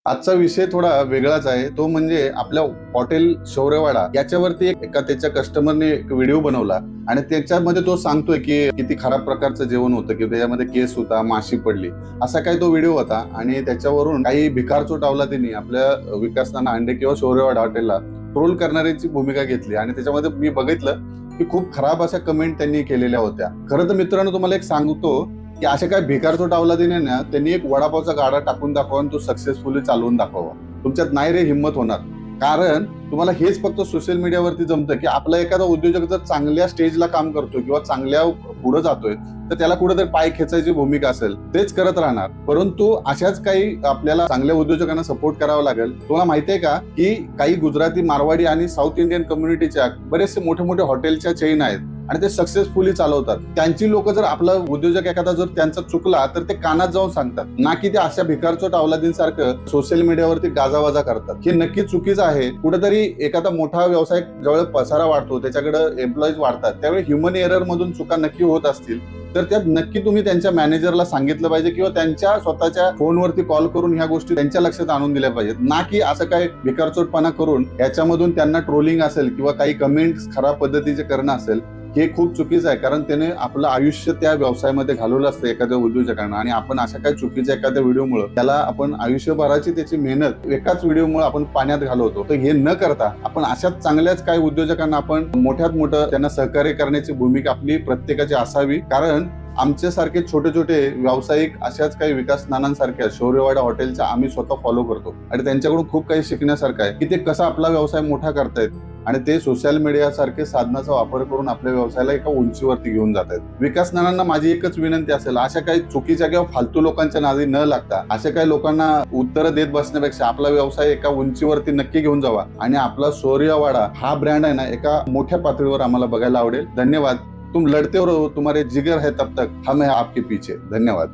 आजचा विषय थोडा वेगळाच आहे, तो म्हणजे आपल्या हॉटेल शौर्यवाडा याच्यावरती एका त्याच्या कस्टमरने एक व्हिडिओ बनवला आणि त्याच्यामध्ये तो सांगतोय की किती खराब प्रकारचं जेवण होतं, की त्याच्यामध्ये केस होता, माशी पडली, असा काही तो व्हिडिओ होता. आणि त्याच्यावरून काही भिकारचोट अवलादींनी आपल्या विकास नाना अंडे किंवा शौर्यवाडा हॉटेलला ट्रोल करणाऱ्याची भूमिका घेतली आणि त्याच्यामध्ये मी बघितलं की खूप खराब अशा कमेंट त्यांनी केलेल्या होत्या. खरं तर मित्रांनो, तुम्हाला एक सांगतो की अशा काय भिकारचोट अवलादीने ना त्यांनी एक वडापावचा गाडा टाकून दाखवा आणि तो सक्सेसफुली चालवून दाखवावा. तुमच्यात नाही रे हिंमत होणार. कारण तुम्हाला हेच फक्त सोशल मीडियावरती जमतं की आपला एखादा उद्योजक जर चांगल्या स्टेजला काम करतोय किंवा चांगल्या पुढे जातोय तर त्याला कुठेतरी पाय खेचायची भूमिका असेल, तेच करत राहणार. परंतु अशाच काही आपल्याला चांगल्या उद्योजकांना सपोर्ट करावा लागेल. तुम्हाला माहितीये का की काही गुजराती, मारवाडी आणि साऊथ इंडियन कम्युनिटीच्या बरेचसे मोठे मोठे हॉटेलच्या चेन आहेत आणि ते सक्सेसफुली चालवतात. त्यांची लोक जर आपला उद्योजक एखादा जर त्यांचा चुकला तर ते कानात जाऊन सांगतात, ना की ते अशा भिकारचोट अवलादींसारखं सोशल मीडियावरती गाजावाजा करतात. हे नक्की चुकीचं आहे. कुठेतरी एखादा मोठा व्यवसाय ज्यावेळेस पसारा वाढतो, त्याच्याकडे एम्प्लॉईज वाढतात, त्यावेळी ह्युमन एरर मधून चुका नक्की होत असतील तर त्यात नक्की तुम्ही त्यांच्या मॅनेजरला सांगितलं पाहिजे किंवा त्यांच्या स्वतःच्या फोनवरती कॉल करून ह्या गोष्टी त्यांच्या लक्षात आणून दिल्या पाहिजेत. ना की असं काय भिकारचोटपणा करून याच्यामधून त्यांना ट्रोलिंग असेल किंवा काही कमेंट्स खराब पद्धतीचे करणं असेल, हे खूप चुकीचं आहे. कारण त्याने आपलं आयुष्य त्या व्यवसायामध्ये घालवलं असतं एखाद्या उद्योजकांना आणि आपण अशा काही चुकीच्या एखाद्या व्हिडिओमुळे त्याला आपण आयुष्यभराची त्याची मेहनत एकाच व्हिडिओमुळे आपण पाण्यात घालवतो. तर हे न करता आपण अशाच चांगल्याच काही उद्योजकांना आपण मोठ्यात मोठं त्यांना सहकार्य करण्याची भूमिका आपली प्रत्येकाची असावी. कारण आमच्यासारखे छोटे छोटे व्यावसायिक अशाच काही विकास नानांसारख्या शौर्यवाडा हॉटेलच्या आम्ही स्वतः फॉलो करतो आणि त्यांच्याकडून खूप काही शिकण्यासारखं आहे की ते कसा आपला व्यवसाय मोठा करतायत आणि ते सोशल मीडिया सारखे साधनाचा वापर करून आपल्या व्यवसायाला एका उंचीवरती घेऊन जात आहेत. विकास नानांना माझी एकच विनंती असेल, अशा काही चुकीच्या किंवा फालतू लोकांच्या नादी न लागता अशा काही लोकांना उत्तरं देत बसण्यापेक्षा आपला व्यवसाय एका उंचीवरती नक्की घेऊन जावा आणि आपला शौर्यवाडा हा ब्रँड आहे ना एका मोठ्या पातळीवर आम्हाला बघायला आवडेल. धन्यवाद. तुम लढते रहो, तुम्हारे जिगर है तब तक हम है आपके पीछे. धन्यवाद.